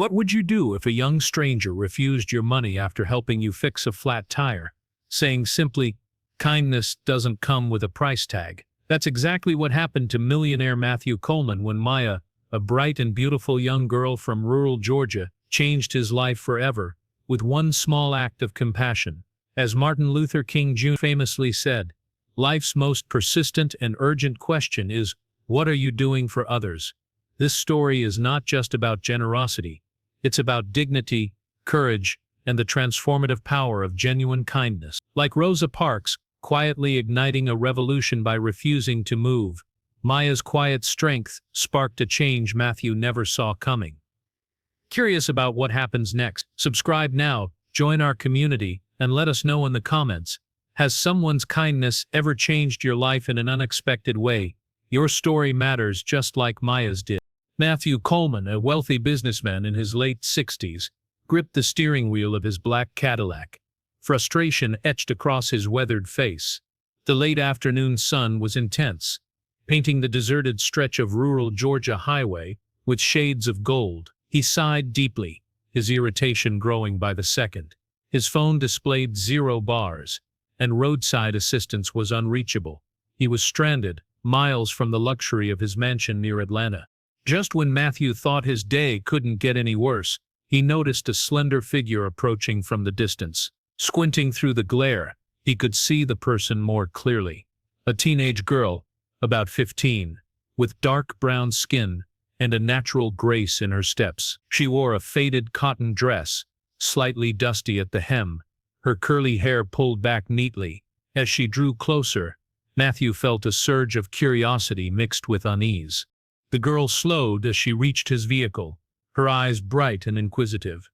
What would you do if a young stranger refused your money after helping you fix a flat tire, saying simply, "Kindness doesn't come with a price tag"? That's exactly what happened to millionaire Matthew Coleman when Maya, a bright and beautiful young girl from rural Georgia, changed his life forever with one small act of compassion. As Martin Luther King Jr. famously said, life's most persistent and urgent question is, what are you doing for others? This story is not just about generosity. It's about dignity, courage, and the transformative power of genuine kindness. Like Rosa Parks, quietly igniting a revolution by refusing to move, Maya's quiet strength sparked a change Matthew never saw coming. Curious about what happens next? Subscribe now, join our community, and let us know in the comments. Has someone's kindness ever changed your life in an unexpected way? Your story matters just like Maya's did. Matthew Coleman, a wealthy businessman in his late 60s, gripped the steering wheel of his black Cadillac. Frustration etched across his weathered face. The late afternoon sun was intense, painting the deserted stretch of rural Georgia highway with shades of gold. He sighed deeply, his irritation growing by the second. His phone displayed 0 bars, and roadside assistance was unreachable. He was stranded, miles from the luxury of his mansion near Atlanta. Just when Matthew thought his day couldn't get any worse, he noticed a slender figure approaching from the distance. Squinting through the glare, he could see the person more clearly. A teenage girl, about 15, with dark brown skin and a natural grace in her steps. She wore a faded cotton dress, slightly dusty at the hem, her curly hair pulled back neatly. As she drew closer, Matthew felt a surge of curiosity mixed with unease. The girl slowed as she reached his vehicle, her eyes bright and inquisitive.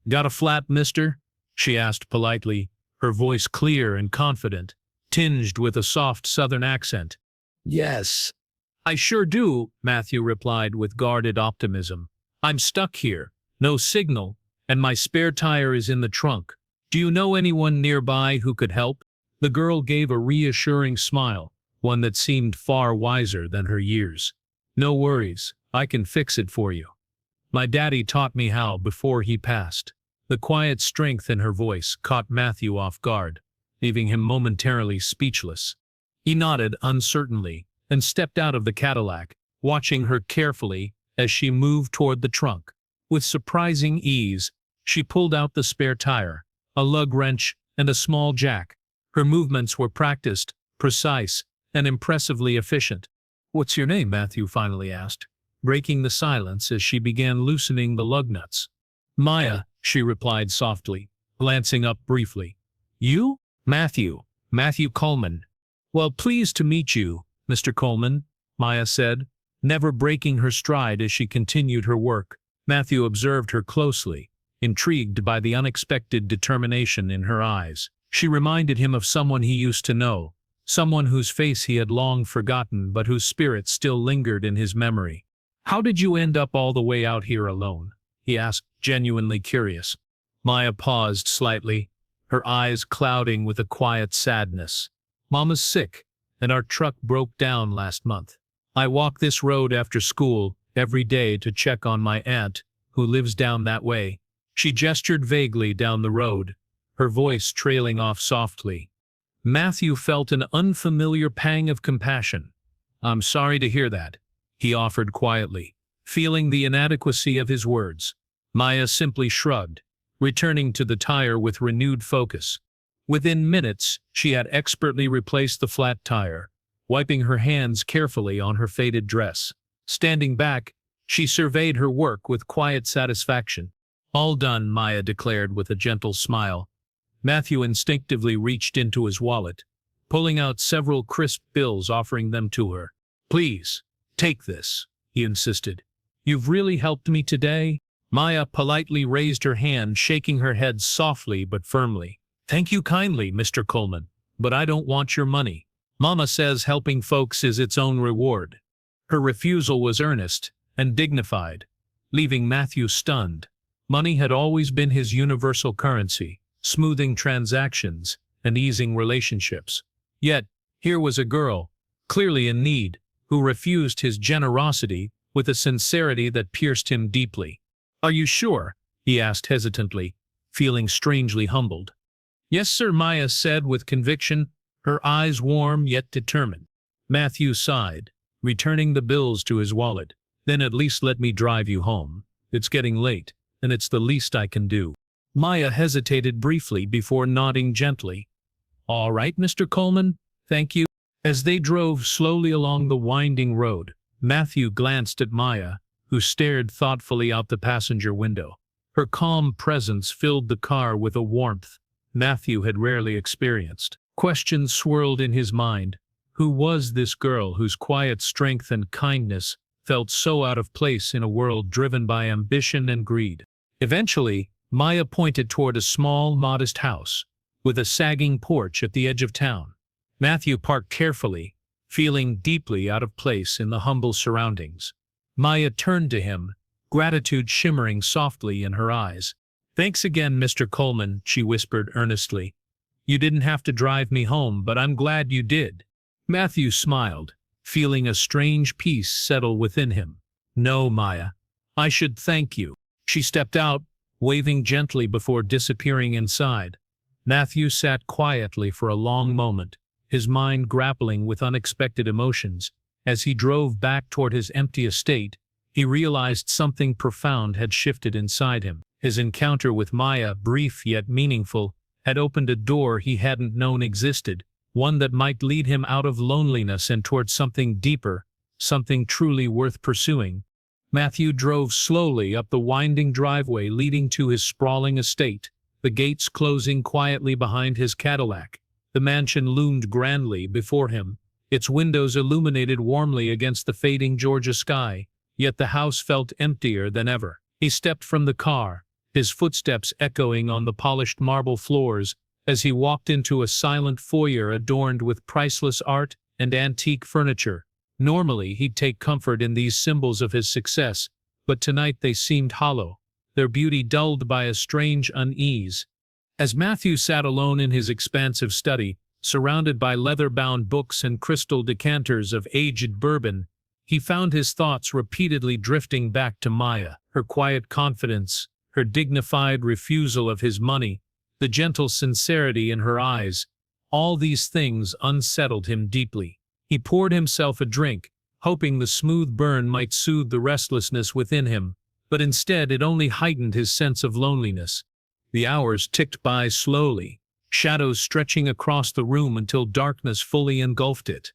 "Got a flat, mister?" she asked politely, her voice clear and confident, tinged with a soft southern accent. "Yes, I sure do," Matthew replied with guarded optimism. "I'm stuck here, no signal, and my spare tire is in the trunk. Do you know anyone nearby who could help?" The girl gave a reassuring smile, one that seemed far wiser than her years. "No worries, I can fix it for you. My daddy taught me how before he passed." The quiet strength in her voice caught Matthew off guard, leaving him momentarily speechless. He nodded uncertainly and stepped out of the Cadillac, watching her carefully as she moved toward the trunk. With surprising ease, she pulled out the spare tire, a lug wrench, and a small jack. Her movements were practiced, precise, and impressively efficient. "What's your name?" Matthew finally asked, breaking the silence as she began loosening the lug nuts. "Maya," she replied softly, glancing up briefly. "You?" "Matthew Coleman." "Well, pleased to meet you, Mr. Coleman," Maya said, never breaking her stride as she continued her work. Matthew observed her closely, intrigued by the unexpected determination in her eyes. She reminded him of someone he used to know, someone whose face he had long forgotten but whose spirit still lingered in his memory. "How did you end up all the way out here alone?" he asked, genuinely curious. Maya paused slightly, her eyes clouding with a quiet sadness. "Mama's sick, and our truck broke down last month. I walk this road after school every day to check on my aunt, who lives down that way." She gestured vaguely down the road, her voice trailing off softly. Matthew felt an unfamiliar pang of compassion. "I'm sorry to hear that," he offered quietly, feeling the inadequacy of his words. Maya simply shrugged, returning to the tire with renewed focus. Within minutes, she had expertly replaced the flat tire, wiping her hands carefully on her faded dress. Standing back, she surveyed her work with quiet satisfaction. "All done," Maya declared with a gentle smile. Matthew instinctively reached into his wallet, pulling out several crisp bills, offering them to her. "Please, take this," he insisted. "You've really helped me today." Maya politely raised her hand, shaking her head softly but firmly. "Thank you kindly, Mr. Coleman, but I don't want your money. Mama says helping folks is its own reward." Her refusal was earnest and dignified, leaving Matthew stunned. Money had always been his universal currency, smoothing transactions and easing relationships. Yet, here was a girl, clearly in need, who refused his generosity with a sincerity that pierced him deeply. Are you sure? He asked hesitantly, feeling strangely humbled. Yes, sir, Maya said with conviction, her eyes warm yet determined. Matthew sighed, returning the bills to his wallet. Then at least let me drive you home. It's getting late, and it's the least I can do. Maya hesitated briefly before nodding gently. All right, Mr. Coleman, thank you. As they drove slowly along the winding road, Matthew glanced at Maya, who stared thoughtfully out the passenger window. Her calm presence filled the car with a warmth Matthew had rarely experienced. Questions swirled in his mind. Who was this girl whose quiet strength and kindness felt so out of place in a world driven by ambition and greed? Eventually, Maya pointed toward a small, modest house, with a sagging porch at the edge of town. Matthew parked carefully, feeling deeply out of place in the humble surroundings. Maya turned to him, gratitude shimmering softly in her eyes. Thanks again, Mr. Coleman, she whispered earnestly. You didn't have to drive me home, but I'm glad you did. Matthew smiled, feeling a strange peace settle within him. No, Maya, I should thank you. She stepped out, waving gently before disappearing inside. Matthew sat quietly for a long moment, his mind grappling with unexpected emotions. As he drove back toward his empty estate, he realized something profound had shifted inside him. His encounter with Maya, brief yet meaningful, had opened a door he hadn't known existed, one that might lead him out of loneliness and toward something deeper, something truly worth pursuing. Matthew drove slowly up the winding driveway leading to his sprawling estate, the gates closing quietly behind his Cadillac. The mansion loomed grandly before him, its windows illuminated warmly against the fading Georgia sky, yet the house felt emptier than ever. He stepped from the car, his footsteps echoing on the polished marble floors, as he walked into a silent foyer adorned with priceless art and antique furniture. Normally, he'd take comfort in these symbols of his success, but tonight they seemed hollow, their beauty dulled by a strange unease. As Matthew sat alone in his expansive study, surrounded by leather-bound books and crystal decanters of aged bourbon, he found his thoughts repeatedly drifting back to Maya, her quiet confidence, her dignified refusal of his money, the gentle sincerity in her eyes. All these things unsettled him deeply. He poured himself a drink, hoping the smooth burn might soothe the restlessness within him, but instead it only heightened his sense of loneliness. The hours ticked by slowly, shadows stretching across the room until darkness fully engulfed it.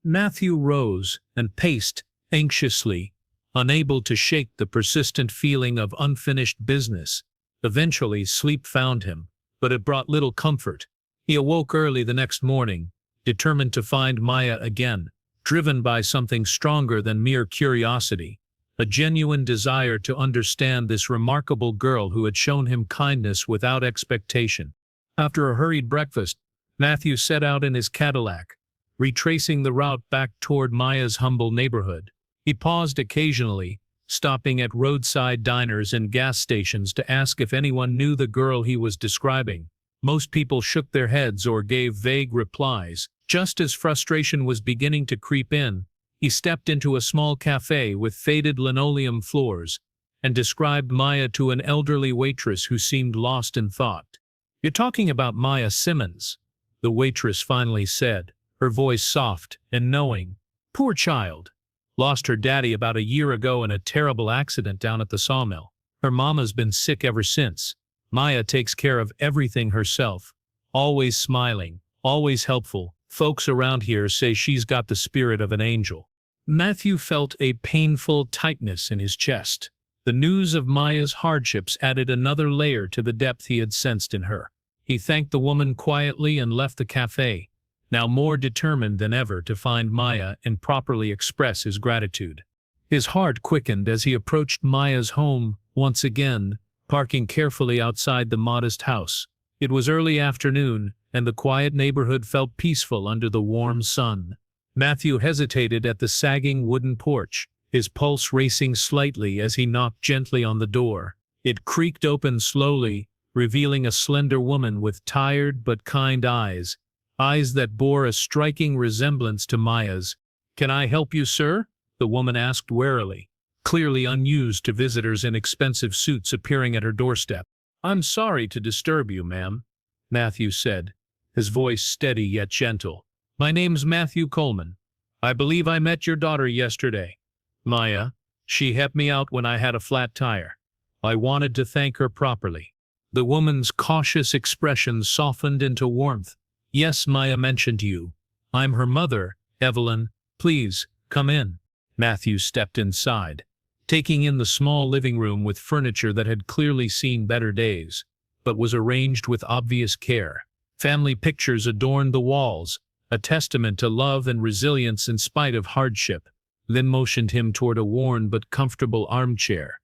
Matthew rose and paced anxiously, unable to shake the persistent feeling of unfinished business. Eventually, sleep found him, but it brought little comfort. He awoke early the next morning, determined to find Maya again, driven by something stronger than mere curiosity, a genuine desire to understand this remarkable girl who had shown him kindness without expectation. After a hurried breakfast, Matthew set out in his Cadillac, retracing the route back toward Maya's humble neighborhood. He paused occasionally, stopping at roadside diners and gas stations to ask if anyone knew the girl he was describing. Most people shook their heads or gave vague replies. Just as frustration was beginning to creep in, he stepped into a small cafe with faded linoleum floors and described Maya to an elderly waitress who seemed lost in thought. "You're talking about Maya Simmons," the waitress finally said, her voice soft and knowing. "Poor child. Lost her daddy about a year ago in a terrible accident down at the sawmill. Her mama's been sick ever since. Maya takes care of everything herself, always smiling, always helpful. Folks around here say she's got the spirit of an angel." Matthew felt a painful tightness in his chest. The news of Maya's hardships added another layer to the depth he had sensed in her. He thanked the woman quietly and left the cafe, now more determined than ever to find Maya and properly express his gratitude. His heart quickened as he approached Maya's home once again, parking carefully outside the modest house. It was early afternoon, and the quiet neighborhood felt peaceful under the warm sun. Matthew hesitated at the sagging wooden porch, his pulse racing slightly as he knocked gently on the door. It creaked open slowly, revealing a slender woman with tired but kind eyes that bore a striking resemblance to Maya's. "Can I help you, sir?" the woman asked warily. clearly unused to visitors in expensive suits appearing at her doorstep. "I'm sorry to disturb you, ma'am," Matthew said, his voice steady yet gentle. "My name's Matthew Coleman. I believe I met your daughter yesterday. Maya. She helped me out when I had a flat tire. I wanted to thank her properly." The woman's cautious expression softened into warmth. "Yes, Maya mentioned you. I'm her mother, Evelyn. Please, come in." Matthew stepped inside, taking in the small living room with furniture that had clearly seen better days, but was arranged with obvious care. Family pictures adorned the walls, a testament to love and resilience in spite of hardship. Then motioned him toward a worn but comfortable armchair.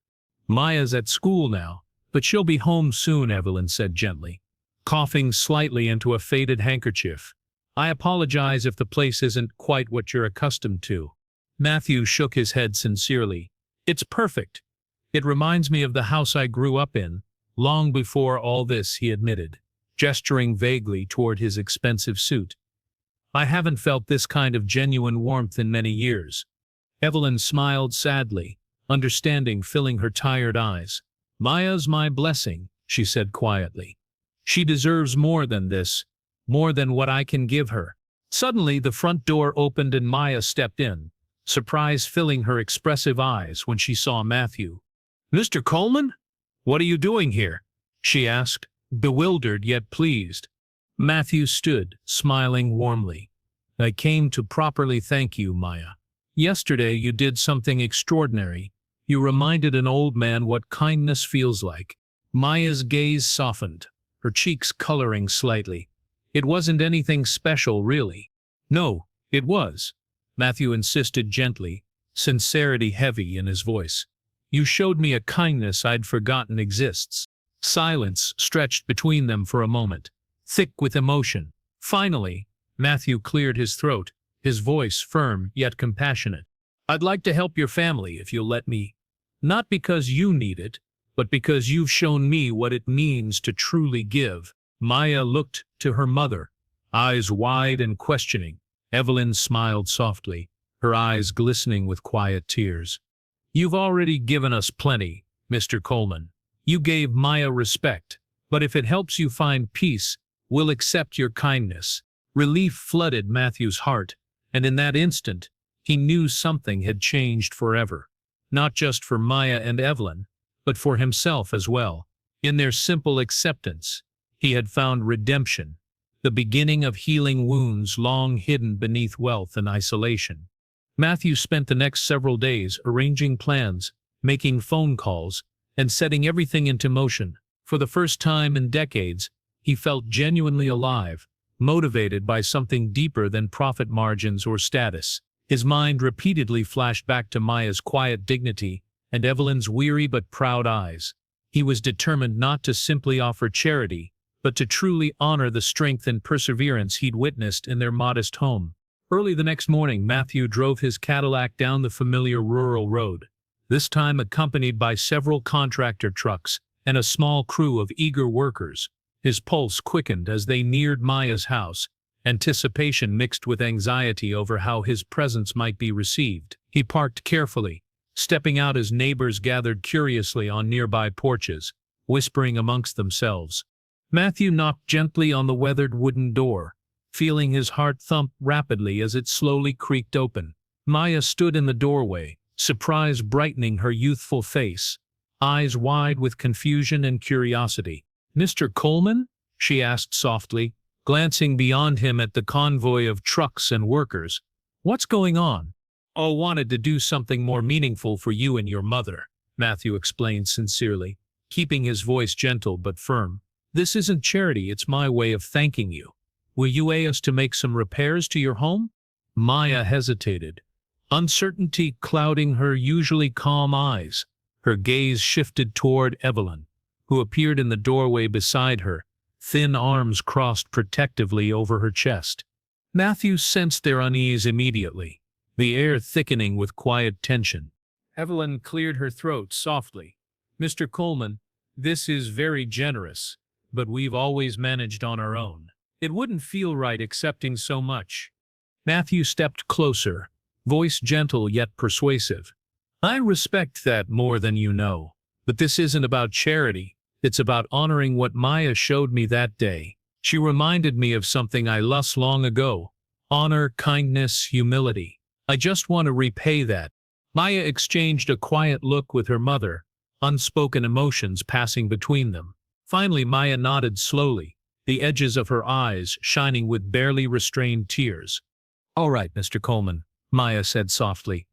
"Maya's at school now, but she'll be home soon," Evelyn said gently, coughing slightly into a faded handkerchief. "I apologize if the place isn't quite what you're accustomed to." Matthew shook his head sincerely. "It's perfect. It reminds me of the house I grew up in, long before all this," he admitted, gesturing vaguely toward his expensive suit. "I haven't felt this kind of genuine warmth in many years." Evelyn smiled sadly, understanding filling her tired eyes. "Maya's my blessing," she said quietly. "She deserves more than this, more than what I can give her." Suddenly the front door opened and Maya stepped in, surprise filling her expressive eyes when she saw Matthew. "Mr. Coleman? What are you doing here?" she asked, bewildered yet pleased. Matthew stood, smiling warmly. "I came to properly thank you, Maya. Yesterday you did something extraordinary. You reminded an old man what kindness feels like." Maya's gaze softened, her cheeks coloring slightly. "It wasn't anything special, really." "No, it was," Matthew insisted gently, sincerity heavy in his voice. "You showed me a kindness I'd forgotten exists." Silence stretched between them for a moment, thick with emotion. Finally, Matthew cleared his throat, his voice firm yet compassionate. "I'd like to help your family if you'll let me. Not because you need it, but because you've shown me what it means to truly give." Maya looked to her mother, eyes wide and questioning. Evelyn smiled softly, her eyes glistening with quiet tears. "You've already given us plenty, Mr. Coleman. You gave Maya respect, but if it helps you find peace, we'll accept your kindness." Relief flooded Matthew's heart, and in that instant, he knew something had changed forever. Not just for Maya and Evelyn, but for himself as well. In their simple acceptance, he had found redemption, the beginning of healing wounds long hidden beneath wealth and isolation. Matthew spent the next several days arranging plans, making phone calls, and setting everything into motion. For the first time in decades, he felt genuinely alive, motivated by something deeper than profit margins or status. His mind repeatedly flashed back to Maya's quiet dignity and Evelyn's weary but proud eyes. He was determined not to simply offer charity, but to truly honor the strength and perseverance he'd witnessed in their modest home. Early the next morning, Matthew drove his Cadillac down the familiar rural road, this time accompanied by several contractor trucks and a small crew of eager workers. His pulse quickened as they neared Maya's house, anticipation mixed with anxiety over how his presence might be received. He parked carefully, stepping out as neighbors gathered curiously on nearby porches, whispering amongst themselves. Matthew knocked gently on the weathered wooden door, feeling his heart thump rapidly as it slowly creaked open. Maya stood in the doorway, surprise brightening her youthful face, eyes wide with confusion and curiosity. "Mr. Coleman?" she asked softly, glancing beyond him at the convoy of trucks and workers. "What's going on?" "Oh, wanted to do something more meaningful for you and your mother," Matthew explained sincerely, keeping his voice gentle but firm. "This isn't charity, it's my way of thanking you. Will you aid us to make some repairs to your home?" Maya hesitated, uncertainty clouding her usually calm eyes. Her gaze shifted toward Evelyn, who appeared in the doorway beside her, thin arms crossed protectively over her chest. Matthew sensed their unease immediately, the air thickening with quiet tension. Evelyn cleared her throat softly. "Mr. Coleman, this is very generous, but we've always managed on our own. It wouldn't feel right accepting so much." Matthew stepped closer, voice gentle yet persuasive. I respect that more than you know. But this isn't about charity. It's about honoring what Maya showed me that day. She reminded me of something I lost long ago. Honor, kindness, humility. I just want to repay that. Maya exchanged a quiet look with her mother, unspoken emotions passing between them. Finally, Maya nodded slowly, the edges of her eyes shining with barely restrained tears. "All right, Mr. Coleman," Maya said softly.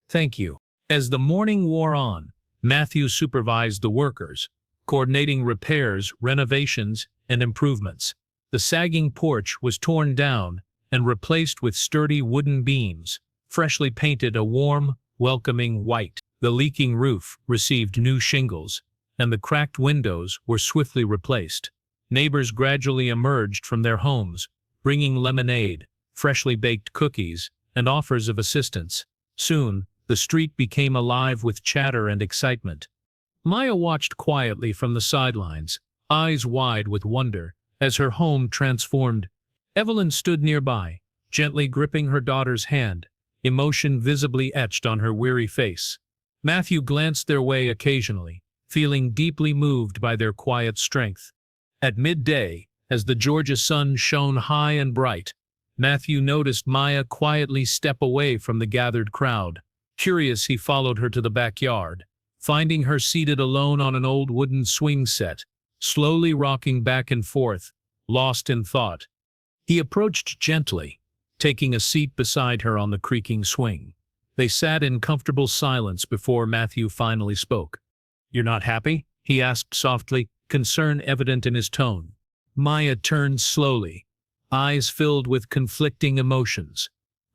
"Thank you." As the morning wore on, Matthew supervised the workers, coordinating repairs, renovations, and improvements. The sagging porch was torn down and replaced with sturdy wooden beams, freshly painted a warm, welcoming white. The leaking roof received new shingles, and the cracked windows were swiftly replaced. Neighbors gradually emerged from their homes, bringing lemonade, freshly baked cookies, and offers of assistance. Soon, the street became alive with chatter and excitement. Maya watched quietly from the sidelines, eyes wide with wonder, as her home transformed. Evelyn stood nearby, gently gripping her daughter's hand, emotion visibly etched on her weary face. Matthew glanced their way occasionally, feeling deeply moved by their quiet strength. At midday, as the Georgia sun shone high and bright, Matthew noticed Maya quietly step away from the gathered crowd. Curious, he followed her to the backyard, finding her seated alone on an old wooden swing set, slowly rocking back and forth, lost in thought. He approached gently, taking a seat beside her on the creaking swing. They sat in comfortable silence before Matthew finally spoke. "You're not happy?" he asked softly, concern evident in his tone. Maya turned slowly, eyes filled with conflicting emotions.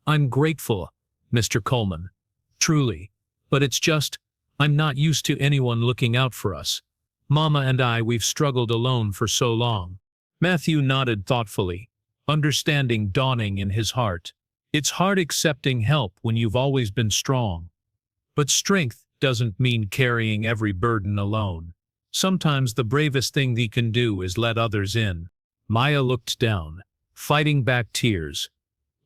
"I'm grateful, Mr. Coleman. Truly. But it's just, I'm not used to anyone looking out for us. Mama and we've struggled alone for so long." Matthew nodded thoughtfully, understanding dawning in his heart. It's hard accepting help when you've always been strong. But strength doesn't mean carrying every burden alone. Sometimes the bravest thing he can do is let others in. Maya looked down, fighting back tears.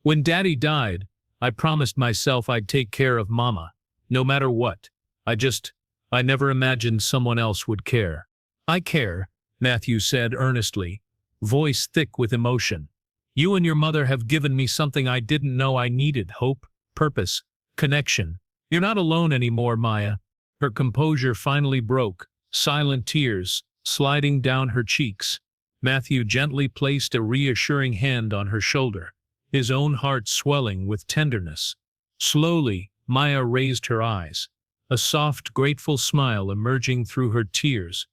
"When Daddy died, I promised myself I'd take care of Mama, no matter what. I never imagined someone else would care." "I care," Matthew said earnestly, voice thick with emotion. "You and your mother have given me something I didn't know I needed: hope, purpose, connection. You're not alone anymore, Maya." Her composure finally broke, silent tears sliding down her cheeks. Matthew gently placed a reassuring hand on her shoulder, his own heart swelling with tenderness. Slowly, Maya raised her eyes, a soft, grateful smile emerging through her tears.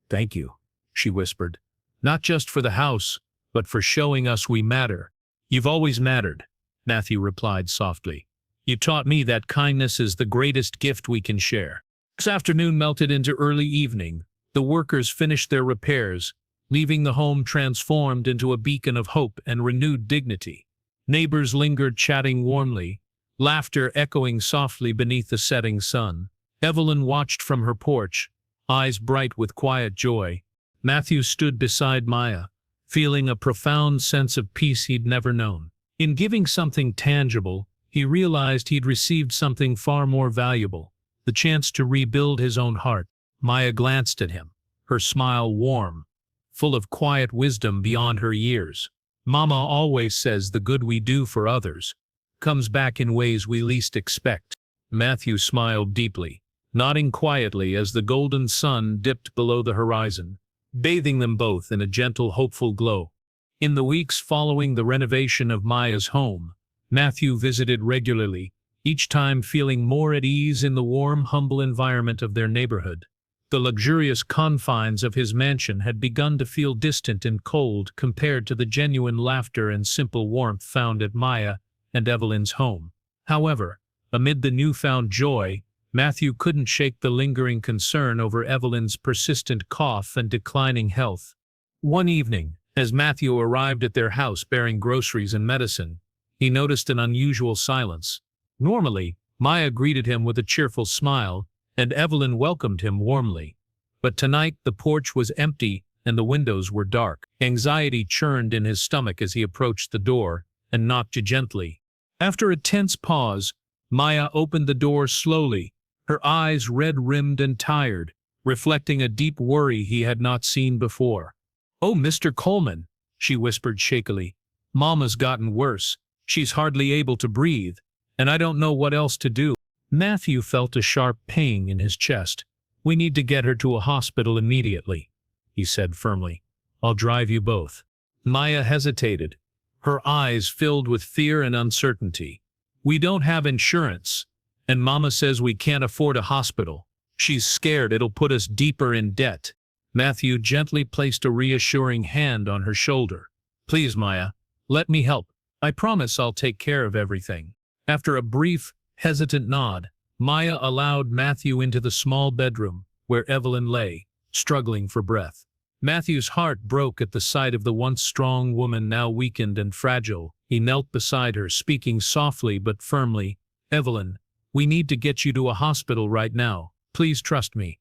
"Thank you," she whispered. "Not just for the house, but for showing us we matter." "You've always mattered," Matthew replied softly. "You taught me that kindness is the greatest gift we can share." This afternoon melted into early evening. The workers finished their repairs, leaving the home transformed into a beacon of hope and renewed dignity. Neighbors lingered chatting warmly, laughter echoing softly beneath the setting sun. Evelyn watched from her porch, eyes bright with quiet joy. Matthew stood beside Maya, feeling a profound sense of peace he'd never known. In giving something tangible, he realized he'd received something far more valuable, the chance to rebuild his own heart. Maya glanced at him, her smile warm, full of quiet wisdom beyond her years. "Mama always says the good we do for others comes back in ways we least expect." Matthew smiled deeply, nodding quietly as the golden sun dipped below the horizon, bathing them both in a gentle, hopeful glow. In the weeks following the renovation of Maya's home, Matthew visited regularly, each time feeling more at ease in the warm, humble environment of their neighborhood. The luxurious confines of his mansion had begun to feel distant and cold compared to the genuine laughter and simple warmth found at Maya and Evelyn's home. However, amid the newfound joy, Matthew couldn't shake the lingering concern over Evelyn's persistent cough and declining health. One evening, as Matthew arrived at their house bearing groceries and medicine, he noticed an unusual silence. Normally, Maya greeted him with a cheerful smile, and Evelyn welcomed him warmly. But tonight the porch was empty and the windows were dark. Anxiety churned in his stomach as he approached the door and knocked gently. After a tense pause, Maya opened the door slowly, her eyes red-rimmed and tired, reflecting a deep worry he had not seen before. "Oh, Mr. Coleman," she whispered shakily. "Mama's gotten worse. She's hardly able to breathe, and I don't know what else to do." Matthew felt a sharp pain in his chest. "We need to get her to a hospital immediately," he said firmly. "I'll drive you both." Maya hesitated, her eyes filled with fear and uncertainty. "We don't have insurance, and Mama says we can't afford a hospital. She's scared it'll put us deeper in debt." Matthew gently placed a reassuring hand on her shoulder. "Please, Maya, let me help. I promise I'll take care of everything." After a brief, hesitant nod, Maya allowed Matthew into the small bedroom where Evelyn lay, struggling for breath. Matthew's heart broke at the sight of the once strong woman now weakened and fragile. He knelt beside her, speaking softly but firmly. "Evelyn, we need to get you to a hospital right now. Please trust me."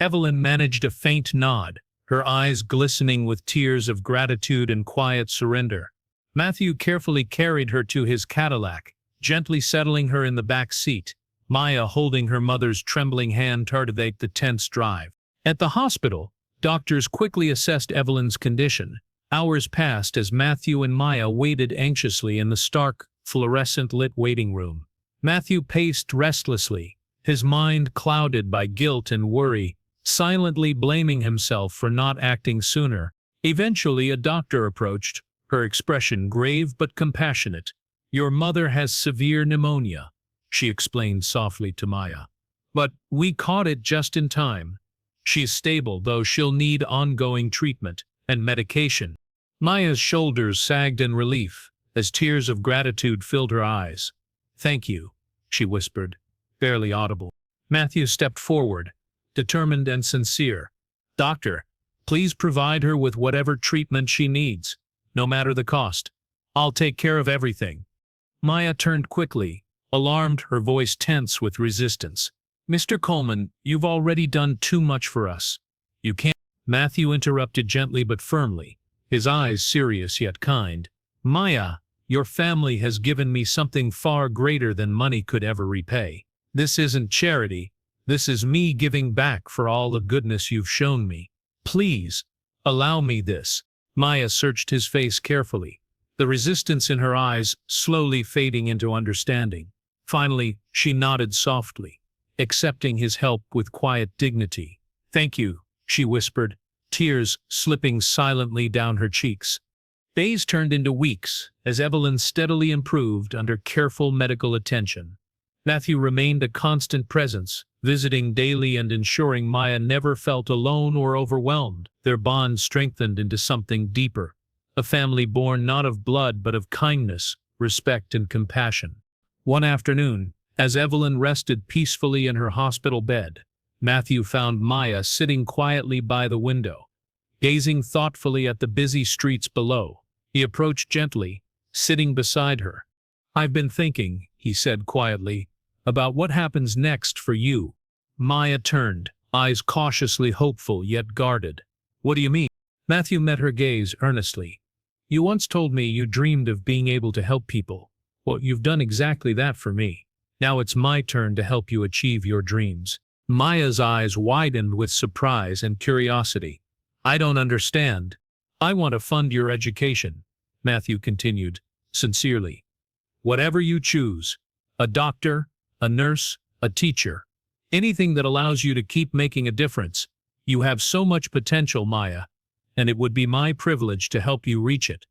Evelyn managed a faint nod, her eyes glistening with tears of gratitude and quiet surrender. Matthew carefully carried her to his Cadillac, gently settling her in the back seat, Maya holding her mother's trembling hand to motivate the tense drive. At the hospital, doctors quickly assessed Evelyn's condition. Hours passed as Matthew and Maya waited anxiously in the stark, fluorescent-lit waiting room. Matthew paced restlessly, his mind clouded by guilt and worry, silently blaming himself for not acting sooner. Eventually, a doctor approached, her expression grave but compassionate. "Your mother has severe pneumonia," she explained softly to Maya. "But we caught it just in time. She's stable, though she'll need ongoing treatment and medication." Maya's shoulders sagged in relief as tears of gratitude filled her eyes. "Thank you," she whispered, barely audible. Matthew stepped forward, determined and sincere. "Doctor, please provide her with whatever treatment she needs, no matter the cost. I'll take care of everything." Maya turned quickly, alarmed, her voice tense with resistance. "Mr. Coleman, you've already done too much for us. You can't—" Matthew interrupted gently but firmly, his eyes serious yet kind. "Maya, your family has given me something far greater than money could ever repay. This isn't charity. This is me giving back for all the goodness you've shown me. Please, allow me this." Maya searched his face carefully, the resistance in her eyes slowly fading into understanding. Finally, she nodded softly, accepting his help with quiet dignity. "Thank you," she whispered, tears slipping silently down her cheeks. Days turned into weeks as Evelyn steadily improved under careful medical attention. Matthew remained a constant presence, visiting daily and ensuring Maya never felt alone or overwhelmed. Their bond strengthened into something deeper, a family born not of blood but of kindness, respect, and compassion. One afternoon, as Evelyn rested peacefully in her hospital bed, Matthew found Maya sitting quietly by the window, gazing thoughtfully at the busy streets below. He approached gently, sitting beside her. "I've been thinking," he said quietly, "about what happens next for you." Maya turned, eyes cautiously hopeful yet guarded. "What do you mean?" Matthew met her gaze earnestly. "You once told me you dreamed of being able to help people. Well, you've done exactly that for me. Now it's my turn to help you achieve your dreams." Maya's eyes widened with surprise and curiosity. "I don't understand." "I want to fund your education," Matthew continued, sincerely. "Whatever you choose, a doctor, a nurse, a teacher, anything that allows you to keep making a difference. You have so much potential, Maya, and it would be my privilege to help you reach it."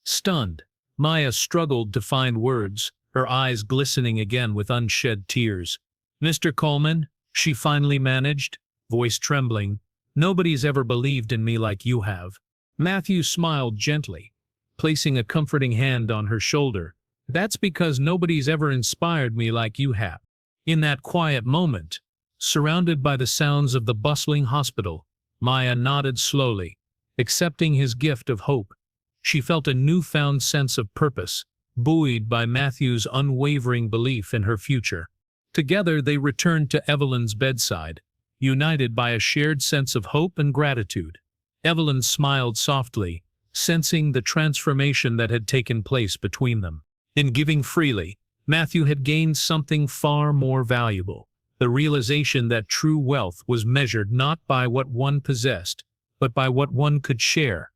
Stunned, Maya struggled to find words, her eyes glistening again with unshed tears. "Mr. Coleman," she finally managed, voice trembling, "nobody's ever believed in me like you have." Matthew smiled gently, placing a comforting hand on her shoulder. "That's because nobody's ever inspired me like you have." In that quiet moment, surrounded by the sounds of the bustling hospital, Maya nodded slowly, accepting his gift of hope. She felt a newfound sense of purpose, buoyed by Matthew's unwavering belief in her future. Together they returned to Evelyn's bedside, united by a shared sense of hope and gratitude. Evelyn smiled softly, sensing the transformation that had taken place between them. In giving freely, Matthew had gained something far more valuable, the realization that true wealth was measured not by what one possessed, but by what one could share.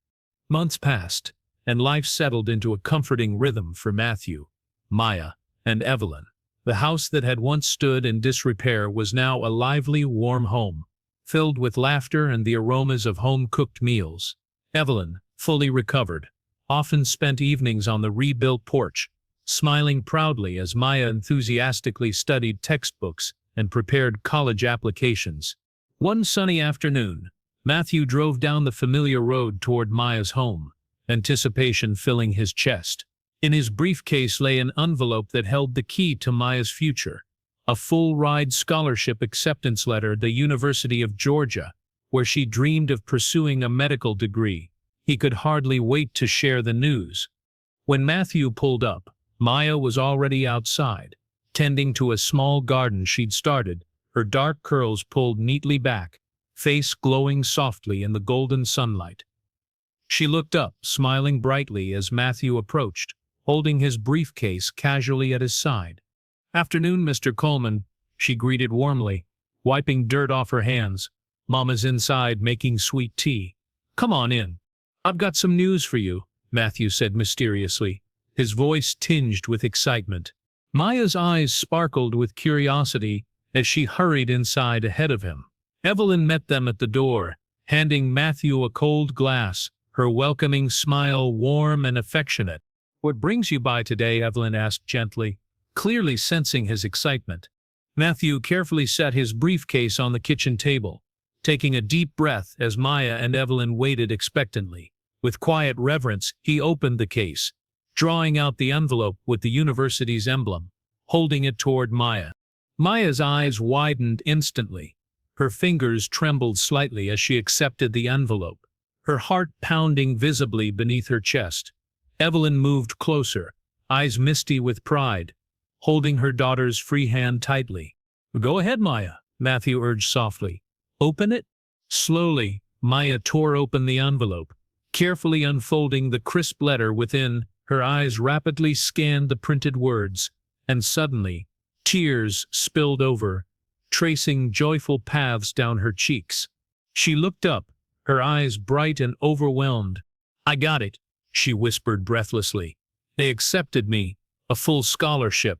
Months passed, and life settled into a comforting rhythm for Matthew, Maya, and Evelyn. The house that had once stood in disrepair was now a lively, warm home, filled with laughter and the aromas of home-cooked meals. Evelyn, fully recovered, often spent evenings on the rebuilt porch, smiling proudly as Maya enthusiastically studied textbooks and prepared college applications. One sunny afternoon, Matthew drove down the familiar road toward Maya's home, anticipation filling his chest. In his briefcase lay an envelope that held the key to Maya's future, a full-ride scholarship acceptance letter at the University of Georgia, where she dreamed of pursuing a medical degree. He could hardly wait to share the news. When Matthew pulled up, Maya was already outside, tending to a small garden she'd started, her dark curls pulled neatly back, face glowing softly in the golden sunlight. She looked up, smiling brightly as Matthew approached, holding his briefcase casually at his side. "Afternoon, Mr. Coleman," she greeted warmly, wiping dirt off her hands. "Mama's inside making sweet tea. Come on in. I've got some news for you," Matthew said mysteriously, his voice tinged with excitement. Maya's eyes sparkled with curiosity as she hurried inside ahead of him. Evelyn met them at the door, handing Matthew a cold glass, her welcoming smile warm and affectionate. "What brings you by today?" Evelyn asked gently, clearly sensing his excitement. Matthew carefully set his briefcase on the kitchen table, taking a deep breath as Maya and Evelyn waited expectantly. With quiet reverence, he opened the case, drawing out the envelope with the university's emblem, holding it toward Maya. Maya's eyes widened instantly. Her fingers trembled slightly as she accepted the envelope, her heart pounding visibly beneath her chest. Evelyn moved closer, eyes misty with pride, holding her daughter's free hand tightly. "Go ahead, Maya," Matthew urged softly. "Open it." Slowly, Maya tore open the envelope, carefully unfolding the crisp letter within. Her eyes rapidly scanned the printed words, and suddenly, tears spilled over, tracing joyful paths down her cheeks. She looked up, her eyes bright and overwhelmed. "I got it," she whispered breathlessly. "They accepted me, a full scholarship."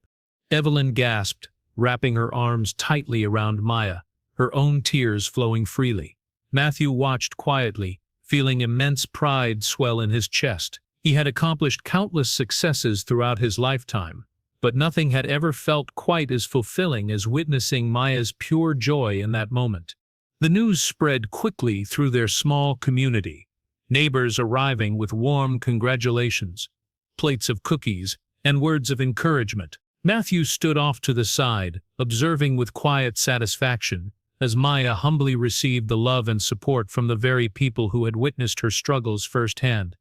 Evelyn gasped, wrapping her arms tightly around Maya, her own tears flowing freely. Matthew watched quietly, feeling immense pride swell in his chest. He had accomplished countless successes throughout his lifetime, but nothing had ever felt quite as fulfilling as witnessing Maya's pure joy in that moment. The news spread quickly through their small community, neighbors arriving with warm congratulations, plates of cookies, and words of encouragement. Matthew stood off to the side, observing with quiet satisfaction, as Maya humbly received the love and support from the very people who had witnessed her struggles firsthand.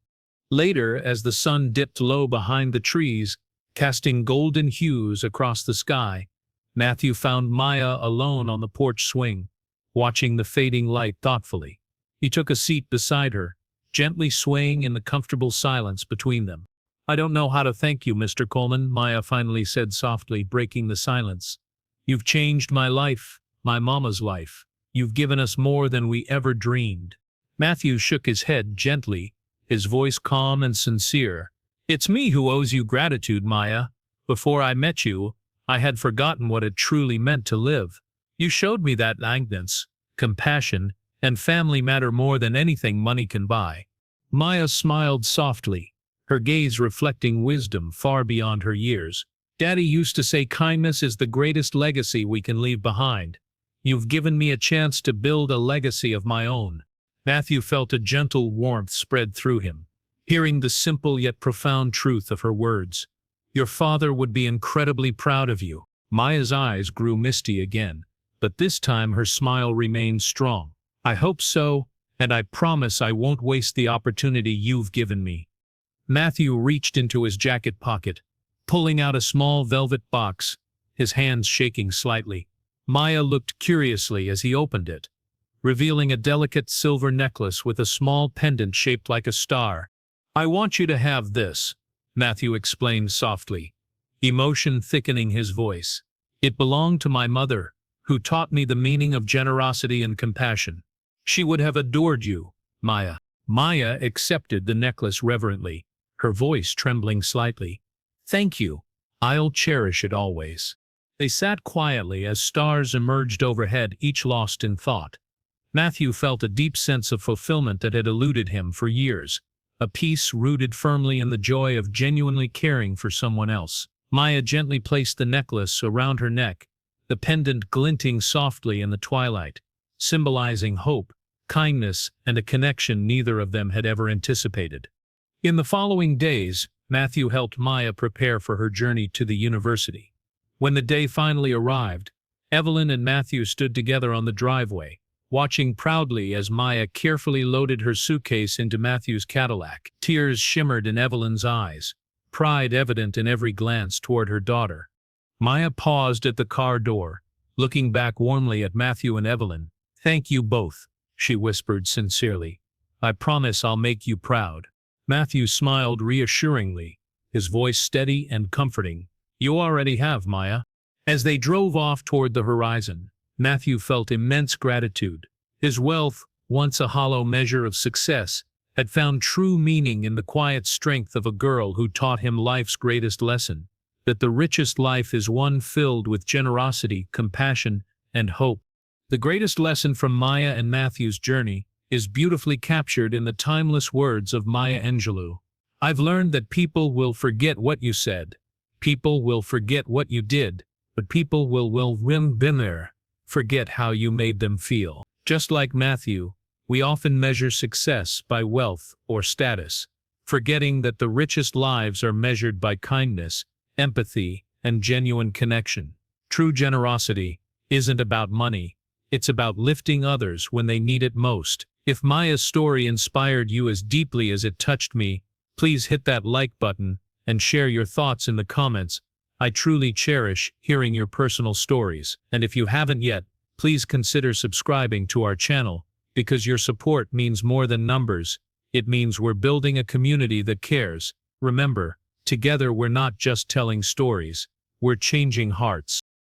Later, as the sun dipped low behind the trees, casting golden hues across the sky, Matthew found Maya alone on the porch swing, watching the fading light thoughtfully. He took a seat beside her, gently swaying in the comfortable silence between them. "I don't know how to thank you, Mr. Coleman," Maya finally said softly, breaking the silence. "You've changed my life, my mama's life. You've given us more than we ever dreamed." Matthew shook his head gently, his voice calm and sincere. "It's me who owes you gratitude, Maya. Before I met you, I had forgotten what it truly meant to live. You showed me that kindness, compassion, and family matter more than anything money can buy." Maya smiled softly, her gaze reflecting wisdom far beyond her years. "Daddy used to say kindness is the greatest legacy we can leave behind. You've given me a chance to build a legacy of my own." Matthew felt a gentle warmth spread through him, hearing the simple yet profound truth of her words. "Your father would be incredibly proud of you." Maya's eyes grew misty again, but this time her smile remained strong. "I hope so, and I promise I won't waste the opportunity you've given me." Matthew reached into his jacket pocket, pulling out a small velvet box, his hands shaking slightly. Maya looked curiously as he opened it, revealing a delicate silver necklace with a small pendant shaped like a star. "I want you to have this," Matthew explained softly, emotion thickening his voice. "It belonged to my mother, who taught me the meaning of generosity and compassion. She would have adored you, Maya." Maya accepted the necklace reverently, her voice trembling slightly. "Thank you. I'll cherish it always." They sat quietly as stars emerged overhead, each lost in thought. Matthew felt a deep sense of fulfillment that had eluded him for years, a peace rooted firmly in the joy of genuinely caring for someone else. Maya gently placed the necklace around her neck, the pendant glinting softly in the twilight, symbolizing hope, kindness, and a connection neither of them had ever anticipated. In the following days, Matthew helped Maya prepare for her journey to the university. When the day finally arrived, Evelyn and Matthew stood together on the driveway, watching proudly as Maya carefully loaded her suitcase into Matthew's Cadillac. Tears shimmered in Evelyn's eyes, pride evident in every glance toward her daughter. Maya paused at the car door, looking back warmly at Matthew and Evelyn. "Thank you both," she whispered sincerely. "I promise I'll make you proud." Matthew smiled reassuringly, his voice steady and comforting. "You already have, Maya." As they drove off toward the horizon, Matthew felt immense gratitude. His wealth, once a hollow measure of success, had found true meaning in the quiet strength of a girl who taught him life's greatest lesson, that the richest life is one filled with generosity, compassion, and hope. The greatest lesson from Maya and Matthew's journey is beautifully captured in the timeless words of Maya Angelou. "I've learned that people will forget what you said, people will forget what you did, but people will forget how you made them feel." Just like Matthew, we often measure success by wealth or status, forgetting that the richest lives are measured by kindness, empathy, and genuine connection. True generosity isn't about money, it's about lifting others when they need it most. If Maya's story inspired you as deeply as it touched me, please hit that like button and share your thoughts in the comments. I truly cherish hearing your personal stories, and if you haven't yet, please consider subscribing to our channel, because your support means more than numbers. It means we're building a community that cares. Remember, together we're not just telling stories, we're changing hearts.